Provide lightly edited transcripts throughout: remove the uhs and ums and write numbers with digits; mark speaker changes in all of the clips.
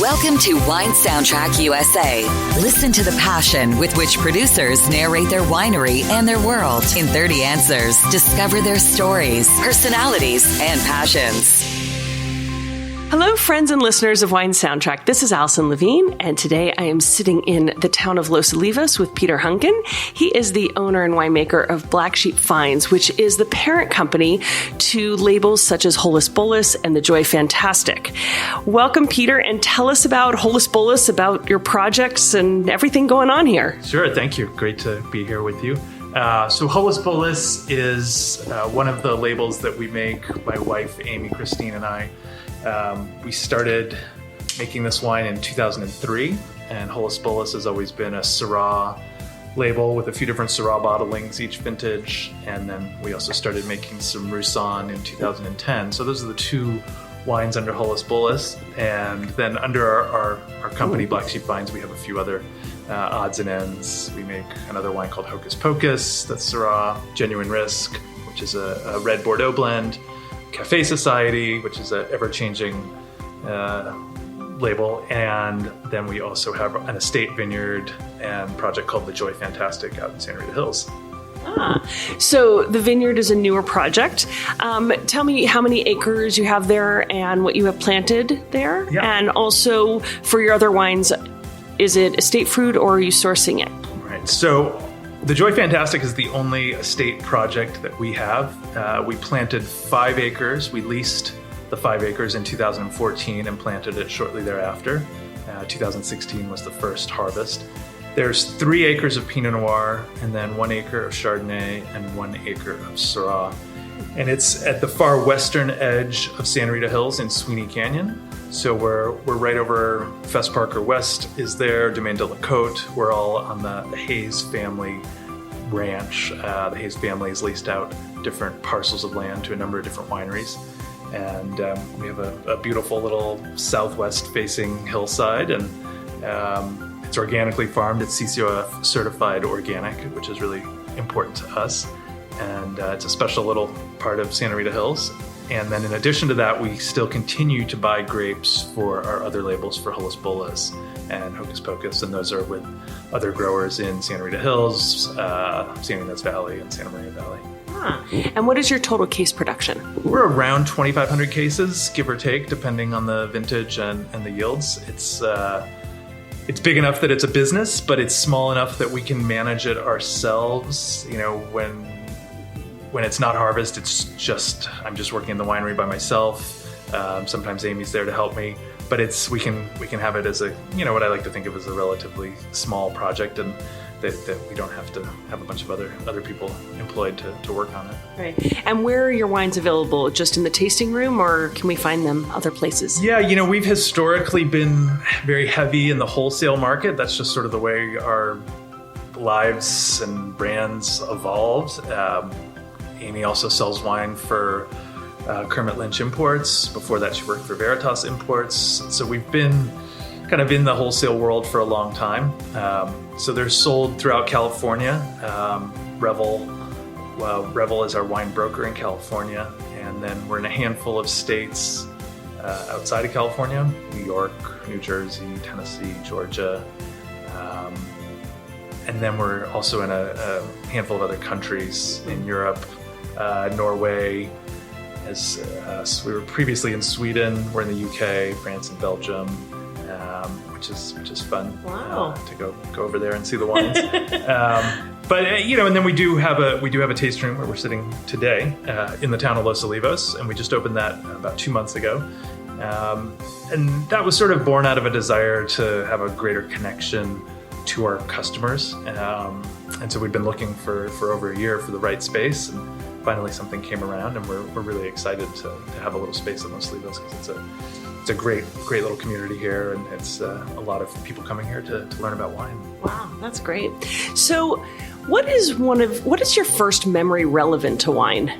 Speaker 1: Welcome to Wine Soundtrack USA. Listen to the passion with which producers narrate their winery and their world in 30 answers. Discover their stories, personalities, and passions.
Speaker 2: Hello, friends and listeners of Wine Soundtrack. This is Allison Levine, and today I am sitting in the town of Los Olivos with Peter Hunken. He is the owner and winemaker of Black Sheep Vines, which is the parent company to labels such as Holus Bolus and The Joy Fantastic. Welcome, Peter, and tell us about Holus Bolus, about your projects and everything going on here.
Speaker 3: Sure, thank you. Great to be here with you. So Holus Bolus is one of the labels that we make, my wife, Amy, Christine, and I. We started making this wine in 2003, and Holus Bolus has always been a Syrah label with a few different Syrah bottlings each vintage, and then we also started making some Roussanne in 2010. So those are the two wines under Holus Bolus, and then under our company, Black Sheep Vines, we have a few other odds and ends. We make another wine called Hocus Pocus, that's Syrah, Genuine Risk, which is a red Bordeaux blend, Cafe Society, which is an ever-changing label, and then we also have an estate vineyard and project called The Joy Fantastic out in Rita Hills.
Speaker 2: So the vineyard is a newer project. Tell me how many acres you have there and what you have planted there, and also for your other wines, is it estate fruit or are you sourcing it?
Speaker 3: Right. So The Joy Fantastic is the only estate project that we have. We planted 5 acres. We leased the 5 acres in 2014 and planted it shortly thereafter. 2016 was the first harvest. There's 3 acres of Pinot Noir, and then 1 acre of Chardonnay and 1 acre of Syrah. And it's at the far western edge of Rita Hills in Sweeney Canyon. So we're right over Fess Parker West is there, Domaine de la Côte. We're all on the Hayes family ranch. The Hayes family has leased out different parcels of land to a number of different wineries. And we have a beautiful little southwest-facing hillside, and it's organically farmed. It's CCOF certified organic, which is really important to us. And it's a special little part of Rita Hills. And then in addition to that, we still continue to buy grapes for our other labels for Holus Bolus and Hocus Pocus, and those are with other growers in Rita Hills, San Ynez Valley, and Santa Maria Valley.
Speaker 2: And what is your total case production?
Speaker 3: We're around 2,500 cases, give or take, depending on the vintage and the yields. It's big enough that it's a business, but it's small enough that we can manage it ourselves. You know, when it's not harvest, I'm just working in the winery by myself. Sometimes Amy's there to help me, but we can have it as what I like to think of as a relatively small project, and that we don't have to have a bunch of other people employed to work on it.
Speaker 2: Right. And where are your wines available? Just in the tasting room, or can we find them other places?
Speaker 3: Yeah, we've historically been very heavy in the wholesale market. That's just sort of the way our lives and brands evolved. Amy also sells wine for Kermit Lynch Imports. Before that, she worked for Veritas Imports. So we've been kind of in the wholesale world for a long time. So they're sold throughout California. Revel is our wine broker in California. And then we're in a handful of states outside of California: New York, New Jersey, Tennessee, Georgia. And then we're also in a handful of other countries in Europe. Norway, we were previously in Sweden. We're in the UK, France, and Belgium, which is fun.
Speaker 2: Wow.
Speaker 3: To go over there and see the wines. But and then we do have a tasting room where we're sitting today in the town of Los Olivos, and we just opened that about 2 months ago. And that was sort of born out of a desire to have a greater connection to our customers. And so we've been looking for over a year for the right space, and finally something came around, and we're really excited to have a little space in Los Olivos, because it's a great little community here, and it's a lot of people coming here to learn about wine.
Speaker 2: Wow, that's great. So what is your first memory relevant to wine?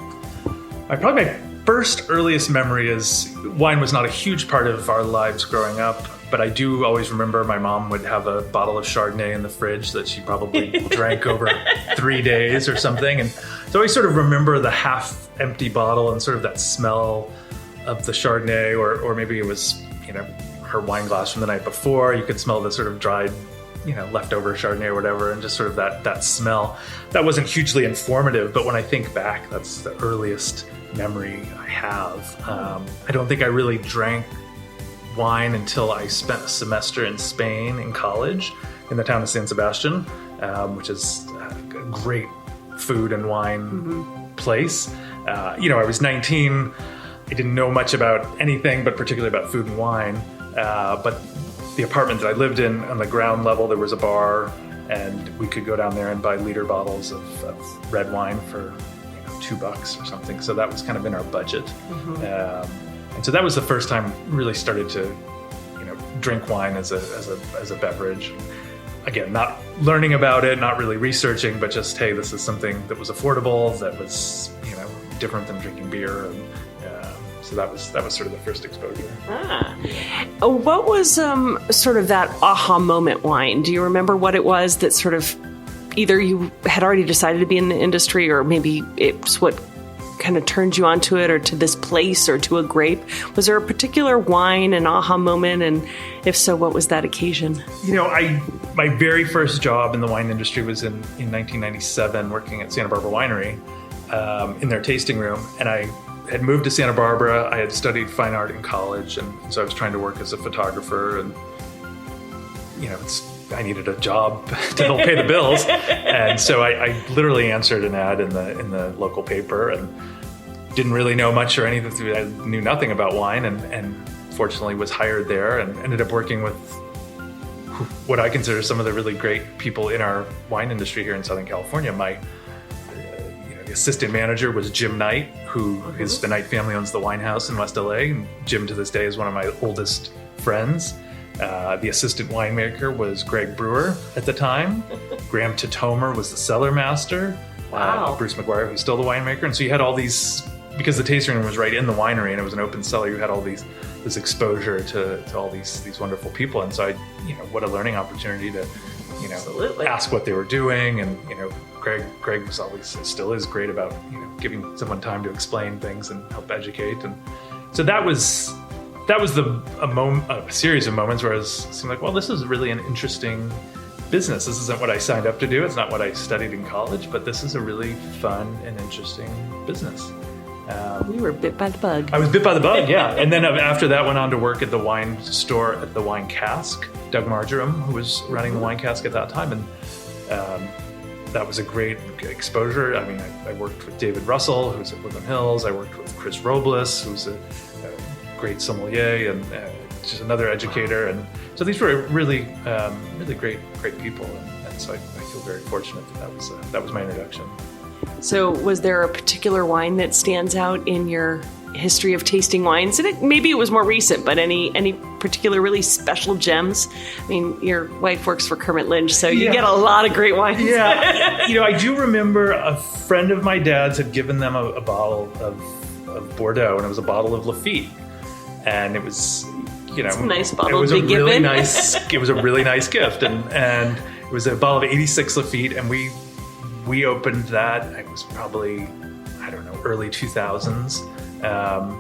Speaker 3: Probably my first earliest memory is wine was not a huge part of our lives growing up, but I do always remember my mom would have a bottle of Chardonnay in the fridge that she probably drank over 3 days or something. And so I always sort of remember the half empty bottle and sort of that smell of the Chardonnay, or maybe it was, her wine glass from the night before. You could smell the sort of dried, leftover Chardonnay or whatever, and just sort of that smell. That wasn't hugely informative, but when I think back, that's the earliest memory I have. I don't think I really drank wine until I spent a semester in Spain in college in the town of San Sebastian, which is a great food and wine place. I was 19. I didn't know much about anything, but particularly about food and wine. But the apartment that I lived in, on the ground level, there was a bar, and we could go down there and buy liter bottles of red wine for $2 or something. So that was kind of in our budget. And so that was the first time really started to, drink wine as a beverage. Again, not learning about it, not really researching, but just, hey, this is something that was affordable, that was, different than drinking beer. And, so that was sort of the first exposure.
Speaker 2: What was sort of that aha moment wine? Do you remember what it was that sort of either you had already decided to be in the industry, or maybe it's what kind of turned you onto it, or to this place, or to a grape? Was there a particular wine, an aha moment? And if so, what was that occasion?
Speaker 3: My very first job in the wine industry was in 1997, working at Santa Barbara Winery in their tasting room. And I had moved to Santa Barbara. I had studied fine art in college, and so I was trying to work as a photographer, and I needed a job to help pay the bills. And so I literally answered an ad in the local paper, and didn't really know much or anything. I knew nothing about wine, and fortunately was hired there, and ended up working with what I consider some of the really great people in our wine industry here in Southern California. The assistant manager was Jim Knight, the Knight family owns the wine house in West LA. And Jim, to this day, is one of my oldest friends. The assistant winemaker was Greg Brewer at the time. Graham Titomer was the cellar master.
Speaker 2: Wow.
Speaker 3: Bruce McGuire, who's still the winemaker. And so you had all these, because the tasting room was right in the winery and it was an open cellar, you had all this exposure to all these wonderful people. And so what a learning opportunity to,
Speaker 2: Absolutely.
Speaker 3: ask what they were doing. And, Greg was still is great about, giving someone time to explain things and help educate. And so that was a series of moments where it seemed like, well, this is really an interesting business. This isn't what I signed up to do. It's not what I studied in college, but this is a really fun and interesting business.
Speaker 2: You were bit by the bug.
Speaker 3: I was bit by the bug, yeah. And then after that, went on to work at the wine store at the Wine Cask. Doug Marjoram, who was running the Wine Cask at that time, and that was a great exposure. I mean, I worked with David Russell, who's at Woodland Hills. I worked with Chris Robles, who's a great sommelier and just another educator. And so these were really, really great people. And so I feel very fortunate that was my introduction.
Speaker 2: So was there a particular wine that stands out in your history of tasting wines? And maybe it was more recent, but any particular really special gems? I mean, your wife works for Kermit Lynch, so you get a lot of great wines.
Speaker 3: Yeah. I do remember a friend of my dad's had given them a bottle of Bordeaux, and it was a bottle of Lafite. And it was,
Speaker 2: it's a nice bottle
Speaker 3: it was
Speaker 2: to
Speaker 3: a
Speaker 2: be
Speaker 3: really
Speaker 2: given.
Speaker 3: It was a really nice gift. And it was a bottle of 86 Lafite, and we opened that. It was probably, early 2000s.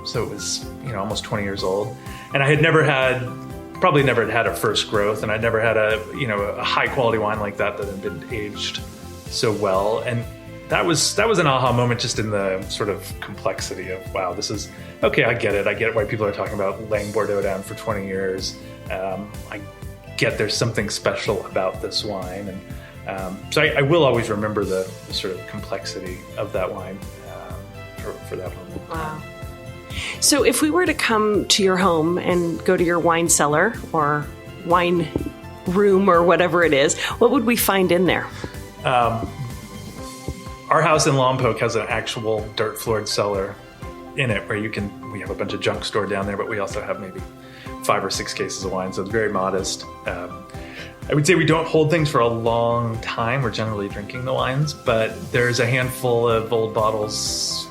Speaker 3: So it was, almost 20 years old. And I had never had a first growth, and I'd never had a high quality wine like that had been aged so well. And that was an aha moment, just in the sort of complexity of, wow, this is, okay, I get it why people are talking about laying Bordeaux down for 20 years. I get there's something special about this wine. And so I will always remember the sort of complexity of that wine for that moment.
Speaker 2: Wow. So if we were to come to your home and go to your wine cellar or wine room or whatever it is, what would we find in there?
Speaker 3: Our house in Lompoc has an actual dirt floored cellar in it where we have a bunch of junk stored down there, but we also have maybe 5 or 6 cases of wine, so it's very modest. I would say we don't hold things for a long time. We're generally drinking the wines, but there's a handful of old bottles.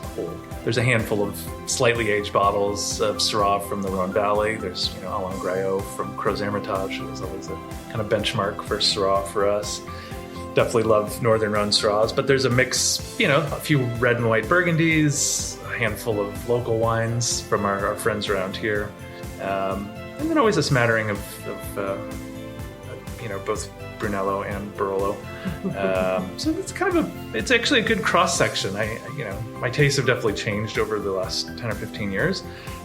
Speaker 3: There's a handful of slightly aged bottles of Syrah from the Rhone Valley. There's, Alain Graillot from Crozes Hermitage, who was always a kind of benchmark for Syrah for us. Definitely love Northern Rhone Syrahs, but there's a mix, a few red and white Burgundies, a handful of local wines from our friends around here. and then always a smattering of both Brunello and Barolo. So it's actually a good cross section. My tastes have definitely changed over the last 10 or 15 years.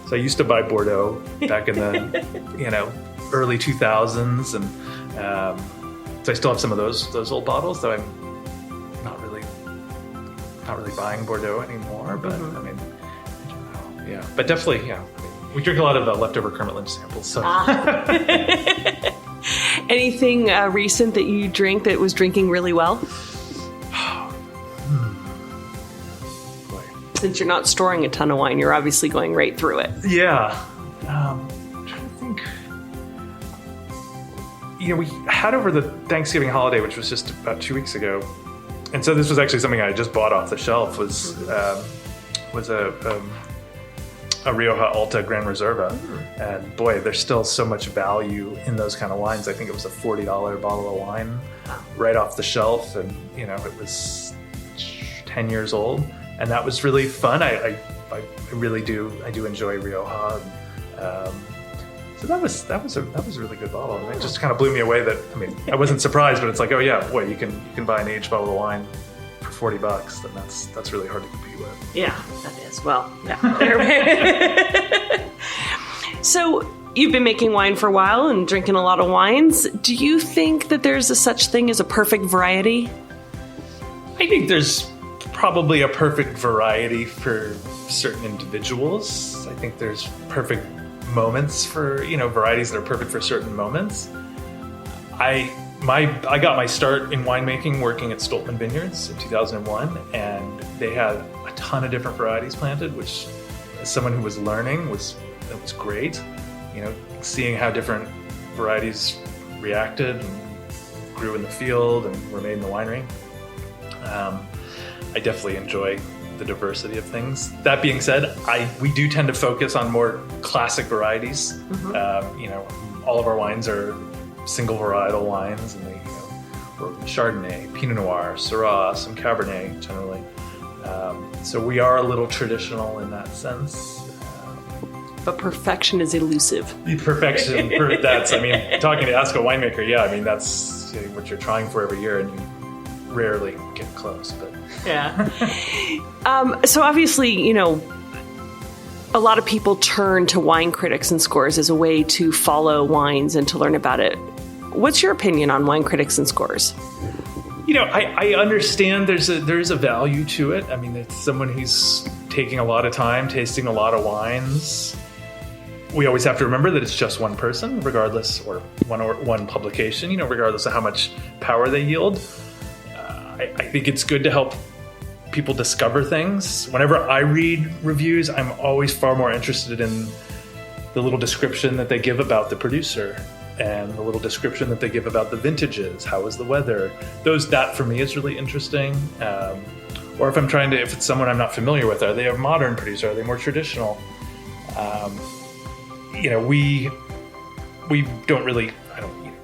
Speaker 3: So I used to buy Bordeaux back in the early 2000s, and so I still have some of those old bottles, though I'm not really buying Bordeaux anymore. But I mean, I don't know. Yeah, but definitely, yeah. We drink a lot of leftover Kermit Lynch samples. So.
Speaker 2: Anything recent that you drink that was drinking really well?
Speaker 3: Boy.
Speaker 2: Since you're not storing a ton of wine, you're obviously going right through it.
Speaker 3: Yeah. I'm trying to think. We had over the Thanksgiving holiday, which was just about 2 weeks ago. And so this was actually something I just bought off the shelf, was a Rioja Alta Gran Reserva. And boy, there's still so much value in those kind of wines. I think it was a $40 bottle of wine right off the shelf. And, it was 10 years old. And that was really fun. I really do. I do enjoy Rioja. So that was a really good bottle. And it just kind of blew me away that, I wasn't surprised, but it's like, oh yeah, boy, you can buy an aged bottle of wine for $40, then that's really hard to compete with.
Speaker 2: Yeah, that is. Well, yeah. So you've been making wine for a while and drinking a lot of wines. Do you think that there's a such thing as a perfect variety?
Speaker 3: I think there's probably a perfect variety for certain individuals. I think there's perfect moments for, varieties that are perfect for certain moments. I got my start in winemaking working at Stoltman Vineyards in 2001, and they had a ton of different varieties planted, which, as someone who was learning, was great. Seeing how different varieties reacted and grew in the field and were made in the winery. I definitely enjoy the diversity of things. That being said, we do tend to focus on more classic varieties. Mm-hmm. All of our wines are single varietal wines, and we're Chardonnay, Pinot Noir, Syrah, some Cabernet generally. So we are a little traditional in that sense.
Speaker 2: But perfection is elusive.
Speaker 3: Perfection, ask a winemaker, that's what you're trying for every year, and you rarely get close. But
Speaker 2: yeah. So obviously, a lot of people turn to wine critics and scores as a way to follow wines and to learn about it. What's your opinion on wine critics and scores?
Speaker 3: I understand there is a value to it. It's someone who's taking a lot of time, tasting a lot of wines. We always have to remember that it's just one person, regardless, or one publication, regardless of how much power they yield. I think it's good to help people discover things. Whenever I read reviews, I'm always far more interested in the little description that they give about the producer and the little description that they give about the vintages. How is the weather? That for me is really interesting. Or if it's someone I'm not familiar with, are they a modern producer? Are they more traditional? We don't really,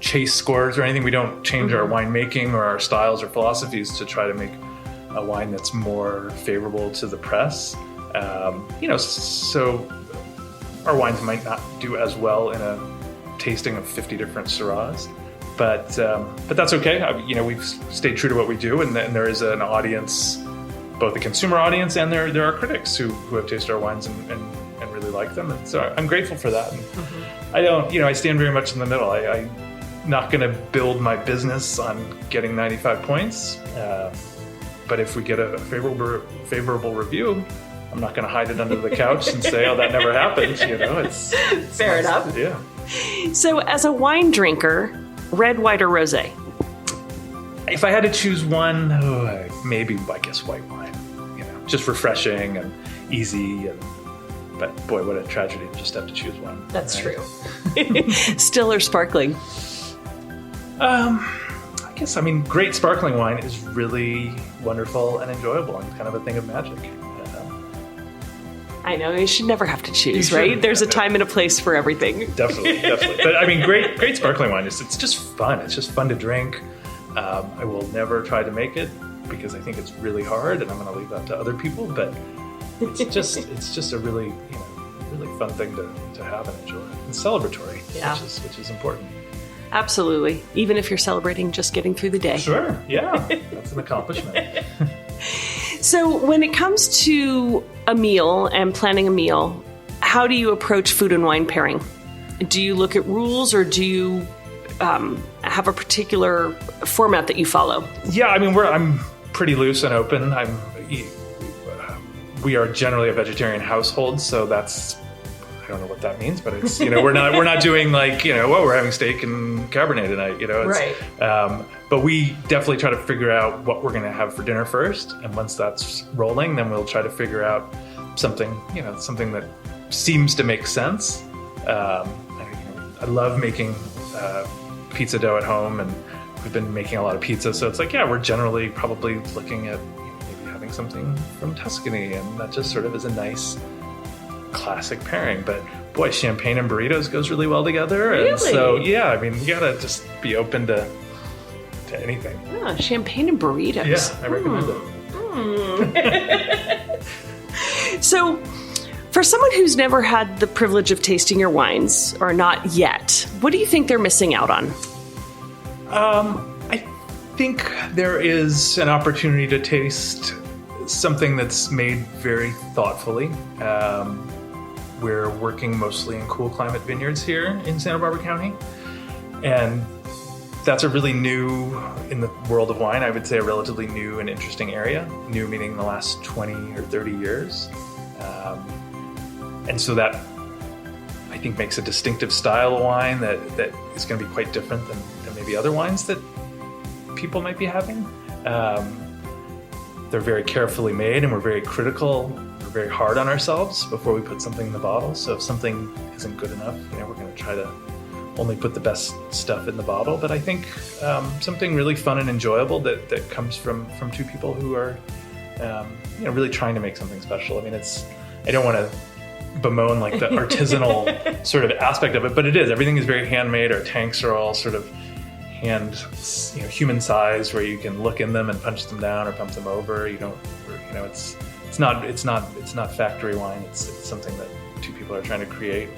Speaker 3: chase scores or anything. We don't change our winemaking or our styles or philosophies to try to make a wine that's more favorable to the press. So our wines might not do as well in a tasting of 50 different Syrahs, but that's okay. We've stayed true to what we do, and there is an audience, both a consumer audience and there are critics who have tasted our wines and really like them. And so I'm grateful for that. And I stand very much in the middle. I'm not going to build my business on getting 95 points. But if we get a favorable review, I'm not going to hide it under the couch and say, "Oh, that never happened." It's
Speaker 2: fair enough.
Speaker 3: Yeah.
Speaker 2: So, as a wine drinker, red, white, or rosé?
Speaker 3: If I had to choose one, maybe white wine. Just refreshing and easy. But boy, what a tragedy to just have to choose one.
Speaker 2: That's right? True. Still or sparkling?
Speaker 3: I guess, great sparkling wine is really wonderful and enjoyable and kind of a thing of magic.
Speaker 2: I know, you should never have to choose, right? There's a time and a place for everything.
Speaker 3: Definitely. But great sparkling wine, it's just fun. It's just fun to drink. I will never try to make it because I think it's really hard, and I'm going to leave that to other people. But it's just a really really fun thing to have and enjoy. And celebratory, which is important.
Speaker 2: Absolutely. Even if you're celebrating just getting through the day.
Speaker 3: Sure. Yeah. That's an accomplishment.
Speaker 2: So when it comes to a meal and planning a meal, how do you approach food and wine pairing? Do you look at rules, or do you have a particular format that you follow?
Speaker 3: Yeah, I mean, I'm pretty loose and open. We are generally a vegetarian household, so that's, I don't know what that means, but it's, we're not doing like, we're having steak and Cabernet tonight,
Speaker 2: Right.
Speaker 3: But we definitely try to figure out what we're going to have for dinner first. And once that's rolling, then we'll try to figure out something that seems to make sense. I love making pizza dough at home, and we've been making a lot of pizza. So it's like, we're generally probably looking at maybe having something from Tuscany, and that just sort of is a nice classic pairing. But boy, champagne and burritos goes really well together.
Speaker 2: Really?
Speaker 3: And so, I mean, you gotta just be open to anything.
Speaker 2: Oh, champagne and burritos.
Speaker 3: Yeah, I recommend it.
Speaker 2: So, for someone who's never had the privilege of tasting your wines, or not yet, what do you think they're missing out on?
Speaker 3: I think there is an opportunity to taste something that's made very thoughtfully. We're working mostly in cool climate vineyards here in Santa Barbara County. And that's a really new, in the world of wine, I would say a relatively new and interesting area. New meaning the last 20 or 30 years. And so that, I think, makes a distinctive style of wine that is going to be quite different than maybe other wines that people might be having. They're very carefully made, and we're very critical. We're very hard on ourselves before we put something in the bottle. So if something isn't good enough, we're going to try to only put the best stuff in the bottle. But I think something really fun and enjoyable that comes from two people who are really trying to make something special. I mean, I don't want to bemoan like the artisanal sort of aspect of it, but it is. Everything is very handmade. Our tanks are all sort of human size, where you can look in them and punch them down or pump them over. It's not factory wine. It's something that two people are trying to create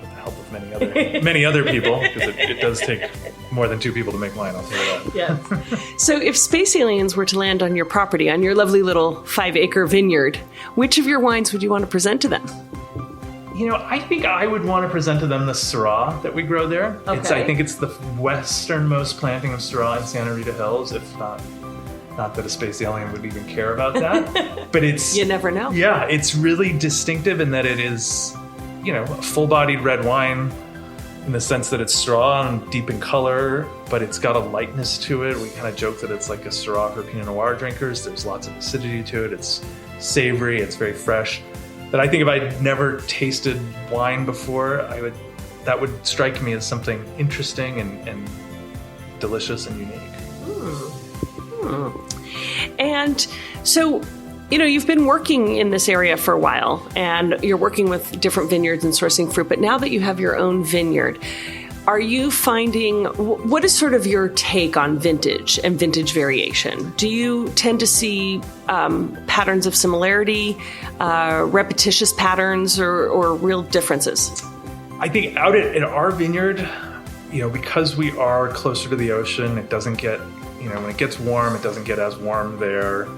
Speaker 3: with the help of many other people, because it does take more than two people to make wine, I'll tell you that.
Speaker 2: Yes. So if space aliens were to land on your property, on your lovely little 5-acre vineyard, which of your wines would you want to present to them?
Speaker 3: I think I would want to present to them the Syrah that we grow there.
Speaker 2: Okay.
Speaker 3: I think it's the westernmost planting of Syrah in Santa Rita Hills, if not that a space alien would even care about that. But it's...
Speaker 2: You never know.
Speaker 3: Yeah, it's really distinctive in that it is, a full-bodied red wine in the sense that it's Syrah and deep in color, but it's got a lightness to it. We kind of joke that it's like a Syrah for Pinot Noir drinkers. There's lots of acidity to it. It's savory. It's very fresh. That I think if I'd never tasted wine before, that would strike me as something interesting and delicious and unique.
Speaker 2: And so, you've been working in this area for a while, and you're working with different vineyards and sourcing fruit, but now that you have your own vineyard, are you finding, what is sort of your take on vintage and vintage variation? Do you tend to see patterns of similarity, repetitious patterns, or real differences?
Speaker 3: I think out in our vineyard, because we are closer to the ocean, it doesn't get, when it gets warm, it doesn't get as warm there.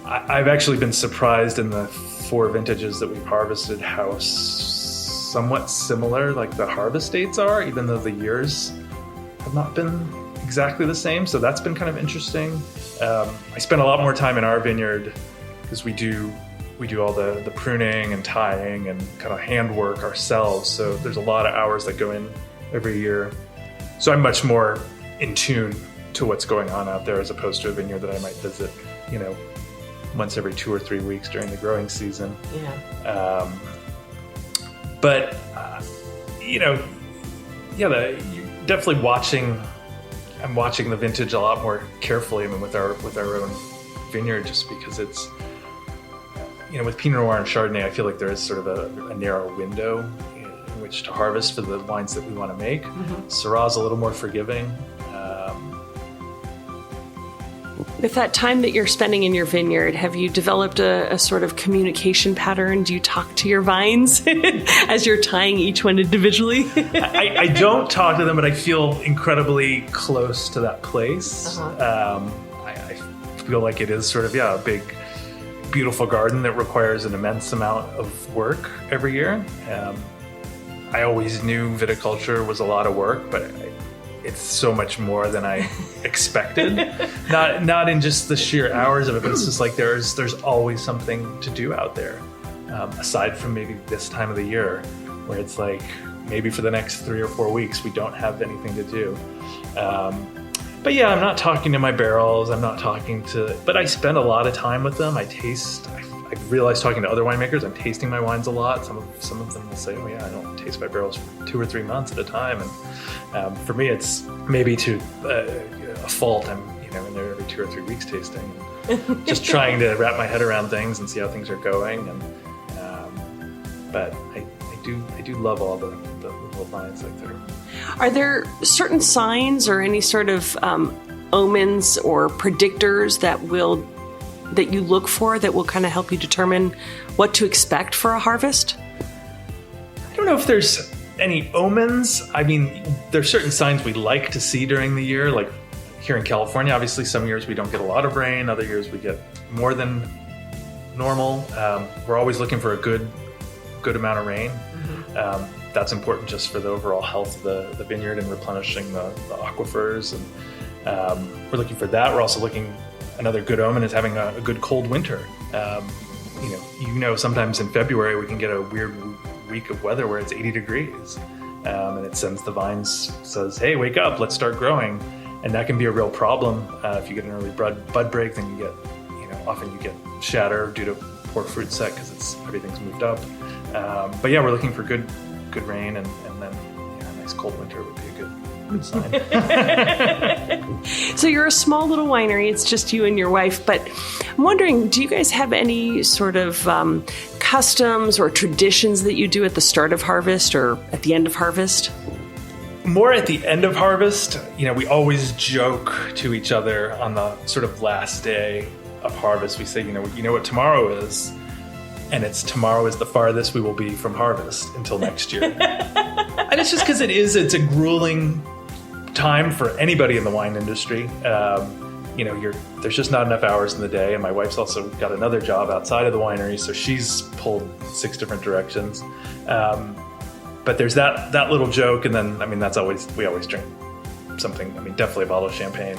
Speaker 3: I've actually been surprised in the 4 vintages that we've harvested how somewhat similar like the harvest dates are, even though the years have not been exactly the same. So that's been kind of interesting. I spend a lot more time in our vineyard because we do all the pruning and tying and kind of handwork ourselves. So there's a lot of hours that go in every year. So I'm much more in tune to what's going on out there, as opposed to a vineyard that I might visit, once every 2 or 3 weeks during the growing season.
Speaker 2: Yeah.
Speaker 3: But you're definitely watching. I'm watching the vintage a lot more carefully. I mean, with our own vineyard, just because it's, with Pinot Noir and Chardonnay, I feel like there is sort of a narrow window in which to harvest for the wines that we want to make. Mm-hmm. Syrah's a little more forgiving.
Speaker 2: With that time that you're spending in your vineyard, have you developed a sort of communication pattern? Do you talk to your vines as you're tying each one individually?
Speaker 3: I don't talk to them, but I feel incredibly close to that place. I feel like it is sort of, a big, beautiful garden that requires an immense amount of work every year. I always knew viticulture was a lot of work, but it's so much more than I expected. Not in just the sheer hours of it, but it's just like there's always something to do out there, aside from maybe this time of the year, where it's like maybe for the next 3 or 4 weeks we don't have anything to do. But yeah, I'm not talking to my barrels. But I spend a lot of time with them. I realized talking to other winemakers, I'm tasting my wines a lot. Some of them will say, "Oh yeah, I don't taste my barrels for 2 or 3 months at a time." And for me, it's maybe to a fault. I'm in there every 2 or 3 weeks tasting, just trying to wrap my head around things and see how things are going. And but I do love all the little vines like that.
Speaker 2: Are there certain signs or any sort of omens or predictors that you look for that will kind of help you determine what to expect for a harvest?
Speaker 3: I don't know if there's any omens. I mean, there's certain signs we like to see during the year. Like here in California, obviously some years we don't get a lot of rain. Other years we get more than normal. We're always looking for a good amount of rain. That's important just for the overall health of the vineyard and replenishing the aquifers. And we're looking for that. We're also looking, another good omen is having a good cold winter. Sometimes in February we can get a weird week of weather where it's 80 degrees. And it sends the vines, says, "Hey, wake up, let's start growing." And that can be a real problem. If you get an early bud break, then often you get shatter due to poor fruit set because everything's moved up. But yeah, we're looking for good rain, and then a nice cold winter would be a good sign.
Speaker 2: So you're a small little winery. It's just you and your wife. But I'm wondering, do you guys have any sort of customs or traditions that you do at the start of harvest or at the end of harvest?
Speaker 3: More at the end of harvest. We always joke to each other on the sort of last day of harvest. We say, you know what tomorrow is? And tomorrow is the farthest we will be from harvest until next year. And it's just because it's a grueling time for anybody in the wine industry. There's just not enough hours in the day. And my wife's also got another job outside of the winery, so she's pulled 6 different directions. But there's that little joke, and then, we always drink something, definitely a bottle of champagne,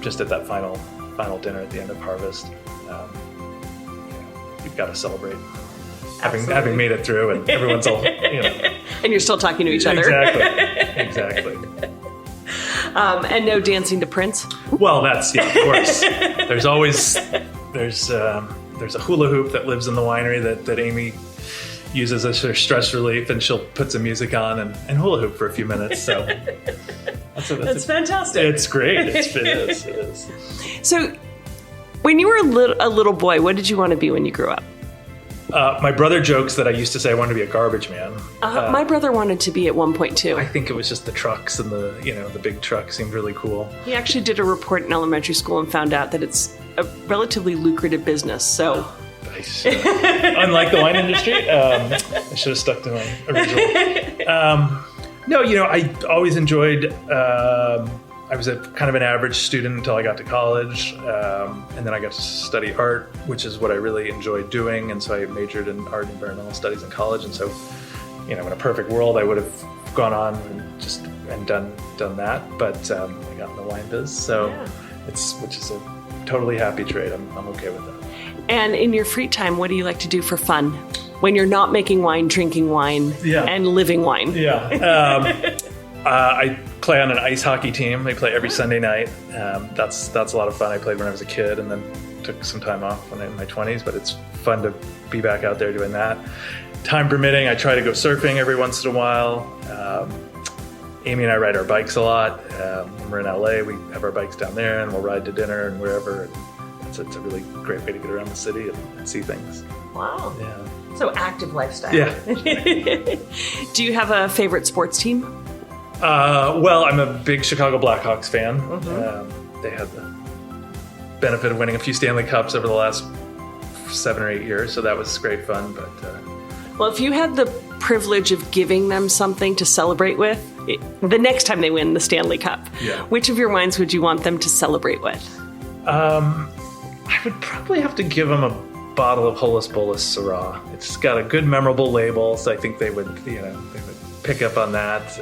Speaker 3: just at that final final dinner at the end of harvest. You've got to celebrate having made it through, and everyone's all,
Speaker 2: And you're still talking to each other.
Speaker 3: Exactly.
Speaker 2: And no dancing to Prince?
Speaker 3: Well, that's, of course. There's a hula hoop that lives in the winery that Amy uses as her stress relief, and she'll put some music on and hula hoop for a few minutes. So that's
Speaker 2: fantastic.
Speaker 3: It's great. It is.
Speaker 2: So when you were a little boy, what did you want to be when you grew up?
Speaker 3: My brother jokes that I used to say I wanted to be a garbage man.
Speaker 2: My brother wanted to be at one point too.
Speaker 3: I think it was just the trucks and the big truck seemed really cool.
Speaker 2: He actually did a report in elementary school and found out that it's a relatively lucrative business. So,
Speaker 3: nice. Unlike the wine industry, I should have stuck to my original. No, I always enjoyed. I was a kind of an average student until I got to college, and then I got to study art, which is what I really enjoyed doing. And so I majored in art and environmental studies in college. And so, in a perfect world, I would have gone on and done that. But I got in the wine biz, so which is a totally happy trade. I'm okay with that.
Speaker 2: And in your free time, what do you like to do for fun when you're not making wine, drinking wine, and living wine?
Speaker 3: Yeah. I play on an ice hockey team. They play every Sunday night. That's a lot of fun. I played when I was a kid and then took some time off when I was in my 20s, but it's fun to be back out there doing that. Time permitting, I try to go surfing every once in a while. Amy and I ride our bikes a lot. When we're in LA, we have our bikes down there and we'll ride to dinner and wherever. It's a really great way to get around the city and see things.
Speaker 2: Wow.
Speaker 3: Yeah.
Speaker 2: So active lifestyle.
Speaker 3: Yeah.
Speaker 2: Do you have a favorite sports team?
Speaker 3: Well, I'm a big Chicago Blackhawks fan.
Speaker 2: Mm-hmm.
Speaker 3: They had benefit of winning a few Stanley Cups over the last 7 or 8 years, so that was great fun. But
Speaker 2: well, if you had the privilege of giving them something to celebrate with the next time they win the Stanley Cup, which of your wines would you want them to celebrate with?
Speaker 3: I would probably have to give them a bottle of Holus Bolus Syrah. It's got a good, memorable label, so I think they would pick up on that.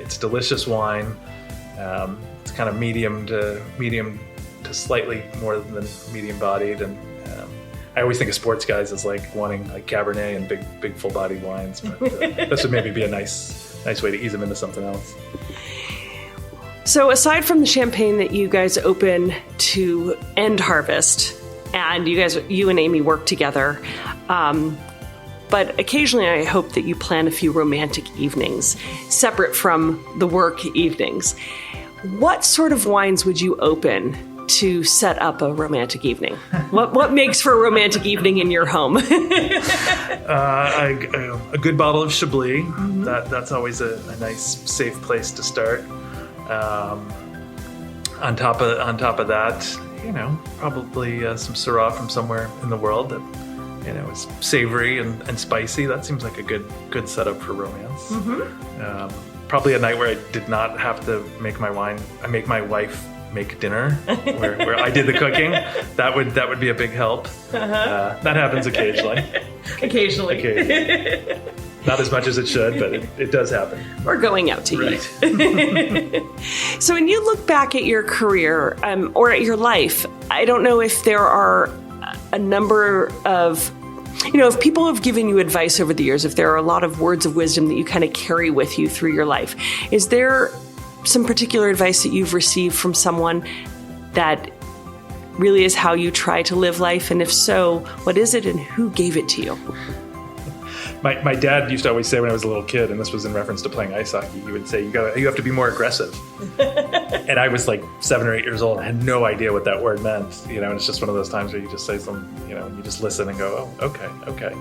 Speaker 3: It's delicious wine. It's kind of medium to slightly more than medium-bodied, and I always think of sports guys as like wanting like Cabernet and big full-bodied wines. But this would maybe be a nice way to ease them into something else.
Speaker 2: So aside from the champagne that you guys open to end harvest, and you and Amy work together, but occasionally I hope that you plan a few romantic evenings separate from the work evenings. What sort of wines would you open to set up a romantic evening? What makes for a romantic evening in your home?
Speaker 3: A good bottle of Chablis. Mm-hmm. That's always a nice, safe place to start. On top of that, probably some Syrah from somewhere in the world that is savory and spicy. That seems like a good setup for romance. Mm-hmm. Probably a night where I did not have to make my wine. I make my wife make dinner, where I did the cooking. That would be a big help. Uh-huh. That happens occasionally. Occasionally. Not as much as it should, but it does happen.
Speaker 2: Or going out to eat. So when you look back at your career or at your life, I don't know if there are a number of, if people have given you advice over the years, if there are a lot of words of wisdom that you kind of carry with you through your life, is there some particular advice that you've received from someone that really is how you try to live life? And if so, what is it and who gave it to you?
Speaker 3: My dad used to always say when I was a little kid, and this was in reference to playing ice hockey, he would say, you have to be more aggressive. And I was like 7 or 8 years old and had no idea what that word meant. And it's just one of those times where you just say something, and you just listen and go, oh, okay.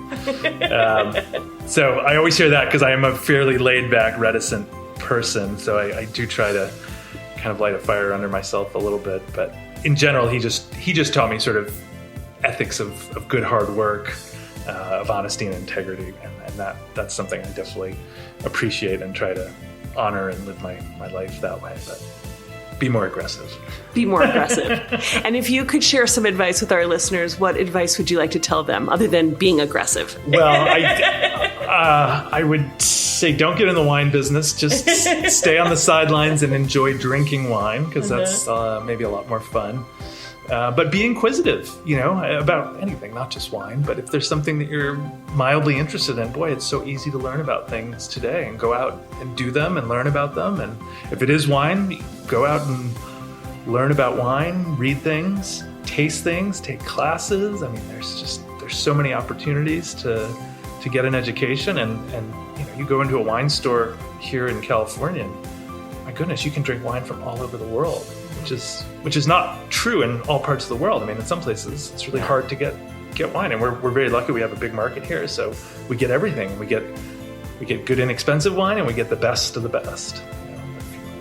Speaker 3: So I always hear that because I am a fairly laid back, reticent person. So I do try to kind of light a fire under myself a little bit. But in general, he just taught me sort of ethics of good hard work, of honesty and integrity, and that's something I definitely appreciate and try to honor and live my life that way. But be more aggressive.
Speaker 2: Be more aggressive. And if you could share some advice with our listeners, what advice would you like to tell them other than being aggressive?
Speaker 3: Well, I would say don't get in the wine business. Just stay on the sidelines and enjoy drinking wine, because that's maybe a lot more fun. But be inquisitive, about anything, not just wine. But if there's something that you're mildly interested in, boy, it's so easy to learn about things today and go out and do them and learn about them. And if it is wine, go out and learn about wine, read things, taste things, take classes. I mean, there's so many opportunities to get an education. And you go into a wine store here in California, and my goodness, you can drink wine from all over the world. Which is not true in all parts of the world. I mean, in some places, it's really hard to get wine, and we're very lucky. We have a big market here, so we get everything. We get good, inexpensive wine, and we get the best of the best.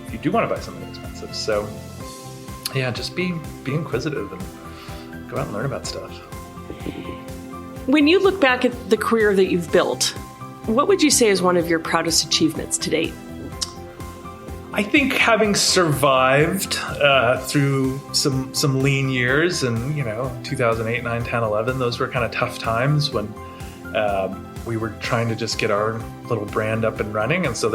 Speaker 3: If you do want to buy something expensive, so yeah, just be inquisitive and go out and learn about stuff.
Speaker 2: When you look back at the career that you've built, what would you say is one of your proudest achievements to date?
Speaker 3: I think having survived through some lean years, and 2008, 9, 10, 11, those were kind of tough times when we were trying to just get our little brand up and running, and so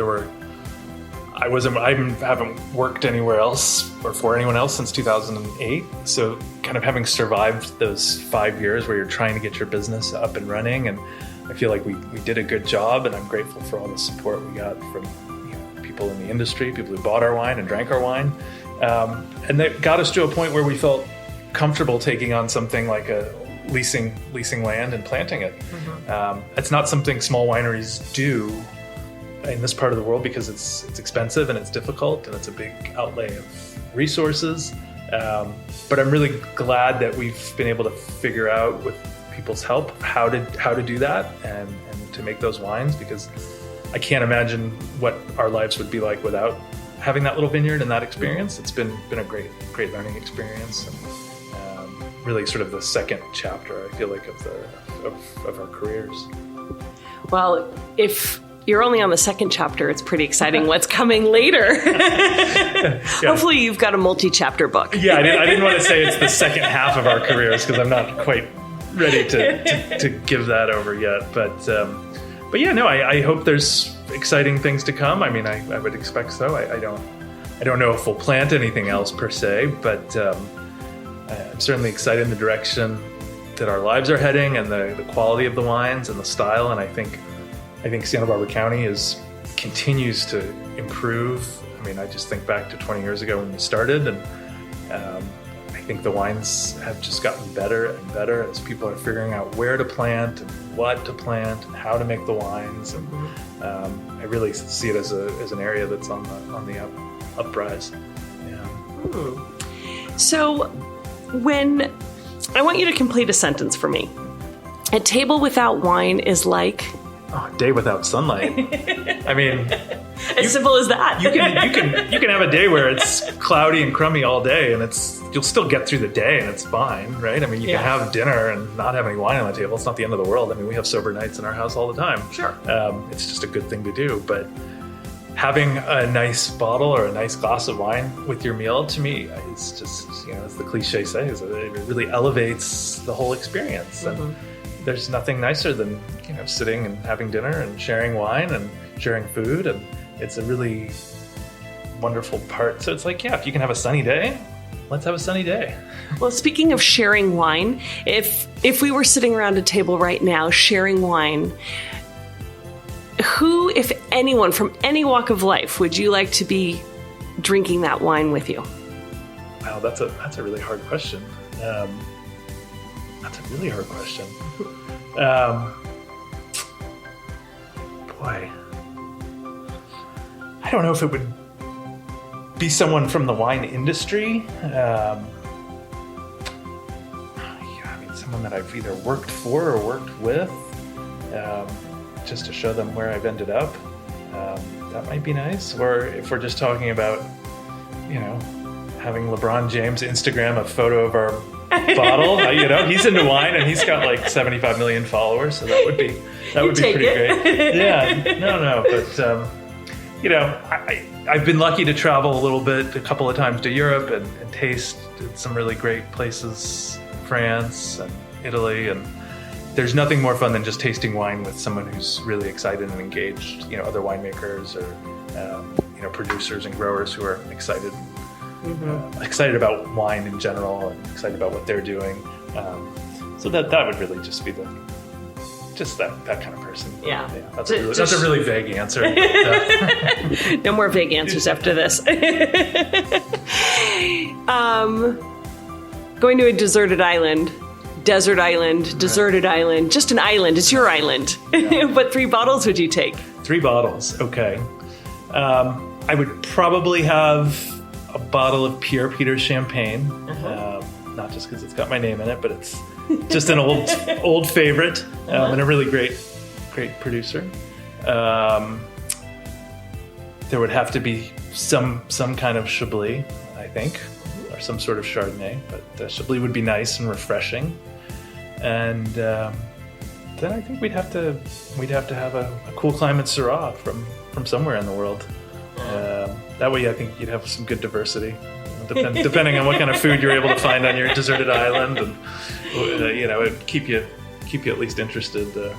Speaker 3: I haven't worked anywhere else or for anyone else since 2008. So kind of having survived those 5 years where you're trying to get your business up and running, and I feel like we did a good job, and I'm grateful for all the support we got from people in the industry, people who bought our wine and drank our wine. And that got us to a point where we felt comfortable taking on something like leasing land and planting it. Mm-hmm. It's not something small wineries do in this part of the world because it's expensive and it's difficult and it's a big outlay of resources. But I'm really glad that we've been able to figure out with people's help how to do that and to make those wines, because I can't imagine what our lives would be like without having that little vineyard and that experience. It's been a great learning experience. really sort of the second chapter, I feel like, of our careers.
Speaker 2: Well, if you're only on the second chapter, it's pretty exciting what's coming later. Yeah. Hopefully you've got a multi-chapter book.
Speaker 3: Yeah, I didn't want to say it's the second half of our careers because I'm not quite ready to give that over yet. But yeah, no, I hope there's exciting things to come. I mean, I would expect so. I don't know if we'll plant anything else per se, but I'm certainly excited in the direction that our lives are heading and the quality of the wines and the style. And I think Santa Barbara County continues to improve. I mean, I just think back to 20 years ago when we started, and I think the wines have just gotten better and better as people are figuring out where to plant and what to plant and how to make the wines. And I really see it as an area that's on the uprise. Yeah.
Speaker 2: So when I want you to complete a sentence for me. A table without wine is like...
Speaker 3: Oh, a day without sunlight. I mean...
Speaker 2: As simple as that.
Speaker 3: You can have a day where it's cloudy and crummy all day, and you'll still get through the day, and it's fine, right? I mean, you can have dinner and not have any wine on the table. It's not the end of the world. I mean, we have sober nights in our house all the time.
Speaker 2: Sure.
Speaker 3: It's just a good thing to do. But having a nice bottle or a nice glass of wine with your meal, to me, it's just, as the cliche says, it really elevates the whole experience.
Speaker 2: Mm-hmm.
Speaker 3: And there's nothing nicer than, sitting and having dinner and sharing wine and sharing food. And it's a really wonderful part. So it's like, if you can have a sunny day, let's have a sunny day.
Speaker 2: Well, speaking of sharing wine, if we were sitting around a table right now sharing wine, who, if anyone from any walk of life, would you like to be drinking that wine with you?
Speaker 3: Wow, that's a really hard question. That's a really hard question. Boy, I don't know if it would be someone from the wine industry. Someone that I've either worked for or worked with, just to show them where I've ended up. That might be nice. Or if we're just talking about, having LeBron James Instagram a photo of our bottle. He's into wine and he's got like 75 million followers, so that would be pretty great. Yeah, no, but I've been lucky to travel a couple of times to Europe and taste some really great places, France and Italy, and there's nothing more fun than just tasting wine with someone who's really excited and engaged. Other winemakers or producers and growers who are excited. Mm-hmm. Excited about wine in general and excited about what they're doing. So that would really just be that kind of person.
Speaker 2: Yeah.
Speaker 3: That's a really vague answer.
Speaker 2: No more vague answers after this. Going to a deserted island, desert island, deserted island, just an island. It's your island. Yeah. What 3 bottles would you take?
Speaker 3: 3 bottles. Okay. I would probably have a bottle of pure Peter champagne, not just because it's got my name in it, but it's just an old favorite, and a really great producer. There would have to be some kind of Chablis, I think, or some sort of Chardonnay, but Chablis would be nice and refreshing. And then I think we'd have to have a cool climate Syrah from somewhere in the world. That way, I think you'd have some good diversity, depending on what kind of food you're able to find on your deserted island, and it'd keep you at least interested.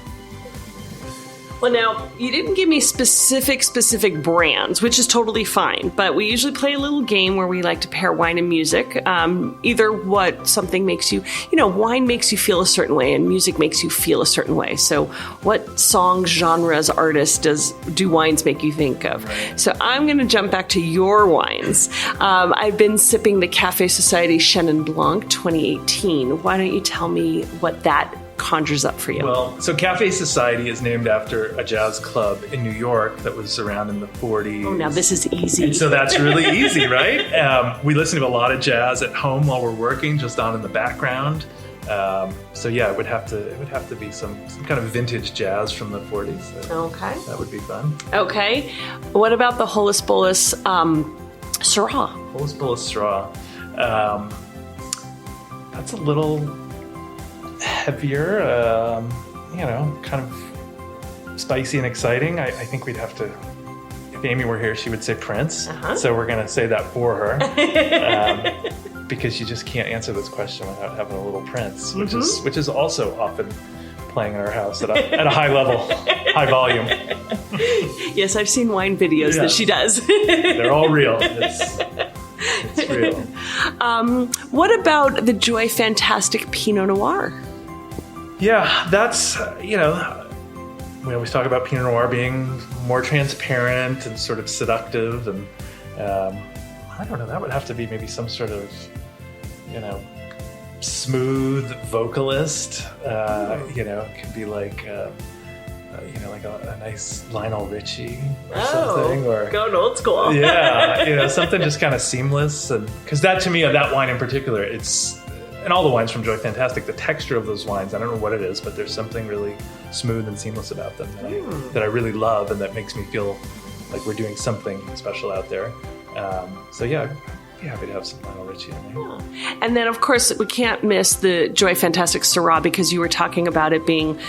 Speaker 2: Well, now, you didn't give me specific brands, which is totally fine, but we usually play a little game where we like to pair wine and music. Either what something makes you, wine makes you feel a certain way and music makes you feel a certain way. So what songs, genres, artists do wines make you think of? Right. So I'm going to jump back to your wines. I've been sipping the Café Society Chenin Blanc 2018. Why don't you tell me what that conjures up for you?
Speaker 3: Well, so Café Society is named after a jazz club in New York that was around in the 40s.
Speaker 2: Oh, now this is easy.
Speaker 3: And so that's really easy, right? We listen to a lot of jazz at home while we're working, just on in the background. So yeah, it would have to be some kind of vintage jazz from the 40s.
Speaker 2: Okay.
Speaker 3: That would be fun.
Speaker 2: Okay. What about the Holus Bolus Syrah?
Speaker 3: Holus Bolus Syrah. that's a little heavier, kind of spicy and exciting. I think we'd have to, if Amy were here, she would say Prince. So we're going to say that for her. Because you just can't answer this question without having a little Prince, which is also often playing in our house at a high level, high volume.
Speaker 2: Yes, I've seen wine videos that she does.
Speaker 3: They're all real. It's real.
Speaker 2: What about the Joy Fantastic Pinot Noir?
Speaker 3: Yeah, that's, we always talk about Pinot Noir being more transparent and sort of seductive. And I don't know, that would have to be maybe some sort of, smooth vocalist. It could be like, like a nice Lionel Richie or something. Or
Speaker 2: going old school.
Speaker 3: Yeah, something just kind of seamless. And because that, to me, that wine in particular, and all the wines from Joy Fantastic, the texture of those wines, I don't know what it is, but there's something really smooth and seamless about them that I really love, and that makes me feel like we're doing something special out there. I'd be happy to have some Lionel Richie in there.
Speaker 2: Yeah. And then, of course, we can't miss the Joy Fantastic Syrah, because you were talking about it being,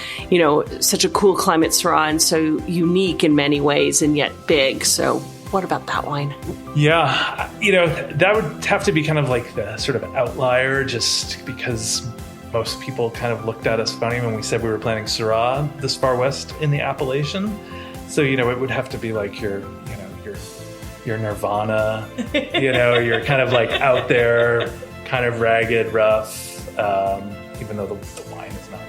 Speaker 2: such a cool climate Syrah and so unique in many ways and yet big. So what about that wine?
Speaker 3: Yeah, that would have to be kind of like the sort of outlier, just because most people kind of looked at us funny when we said we were planting Syrah this far west in the Appellation. So, it would have to be like your Nirvana, you're kind of like out there, kind of ragged, rough, even though the wine is not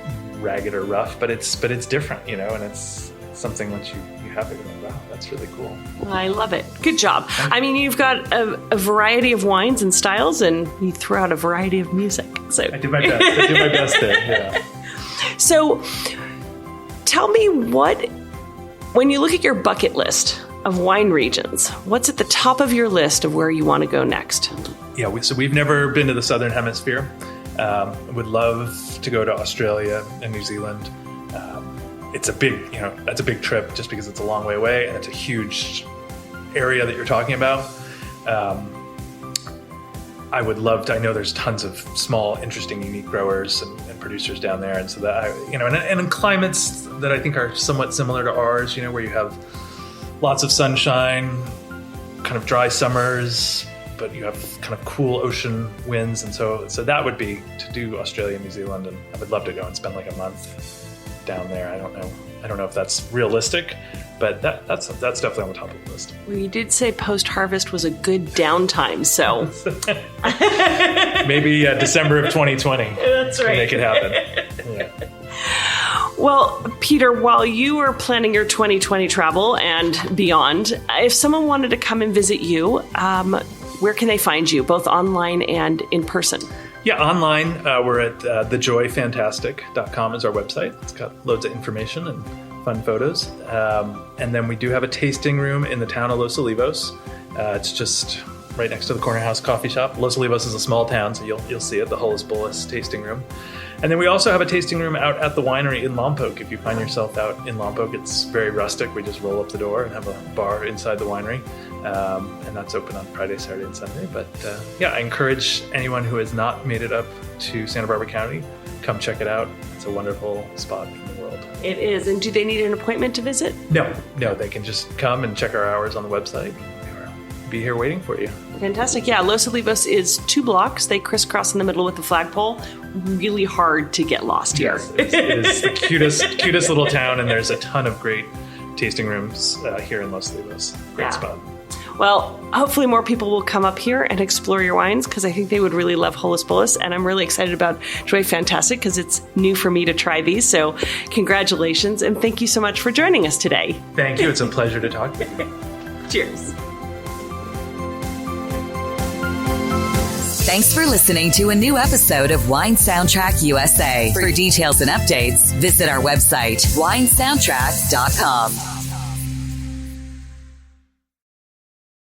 Speaker 3: ragged or rough, but it's different, and it's something once you have it, you're like, wow, that's really cool.
Speaker 2: I love it. Good job. I mean, you've got a variety of wines and styles, and you throw out a variety of music. So
Speaker 3: I did my best there, yeah.
Speaker 2: So tell me, when you look at your bucket list of wine regions, what's at the top of your list of where you want to go next?
Speaker 3: Yeah, so we've never been to the Southern Hemisphere. Would love to go to Australia and New Zealand. It's a big, that's a big trip just because it's a long way away and it's a huge area that you're talking about. I would love to, I know there's tons of small, interesting, unique growers and producers down there. And so that, and in climates that I think are somewhat similar to ours, where you have lots of sunshine, kind of dry summers, but you have kind of cool ocean winds. And so that would be to do Australia, New Zealand, and I would love to go and spend like a month down there. I don't know if that's realistic, but that's definitely on the top of the list.
Speaker 2: Well, you did say post-harvest was a good downtime, so
Speaker 3: maybe December of 2020.
Speaker 2: That's right.
Speaker 3: Make it happen. Yeah.
Speaker 2: Well, Peter, while you were planning your 2020 travel and beyond, if someone wanted to come and visit you, where can they find you, both online and in person?
Speaker 3: Yeah, online, we're at thejoyfantastic.com is our website. It's got loads of information and fun photos. And then we do have a tasting room in the town of Los Olivos. It's just right next to the Corner House coffee shop. Los Olivos is a small town, so you'll see it, the Holus Bolus tasting room. And then we also have a tasting room out at the winery in Lompoc. If you find yourself out in Lompoc, it's very rustic. We just roll up the door and have a bar inside the winery. And that's open on Friday, Saturday, and Sunday. But I encourage anyone who has not made it up to Santa Barbara County, come check it out. It's a wonderful spot in the world.
Speaker 2: It is. And do they need an appointment to visit?
Speaker 3: No, they can just come and check our hours on the website. We'll be here waiting for you.
Speaker 2: Fantastic. Yeah, Los Olivos is 2 blocks. They crisscross in the middle with the flagpole. Really hard to get lost here.
Speaker 3: Yes, it is the cutest little town, and there's a ton of great tasting rooms here in Los Olivos. Great spot.
Speaker 2: Well, hopefully more people will come up here and explore your wines, because I think they would really love Holus Bolus, and I'm really excited about Joy Fantastic because it's new for me to try these. So congratulations, and thank you so much for joining us today.
Speaker 3: Thank you. It's a pleasure to talk with you.
Speaker 2: Cheers.
Speaker 1: Thanks for listening to a new episode of Wine Soundtrack USA. For details and updates, visit our website, winesoundtrack.com.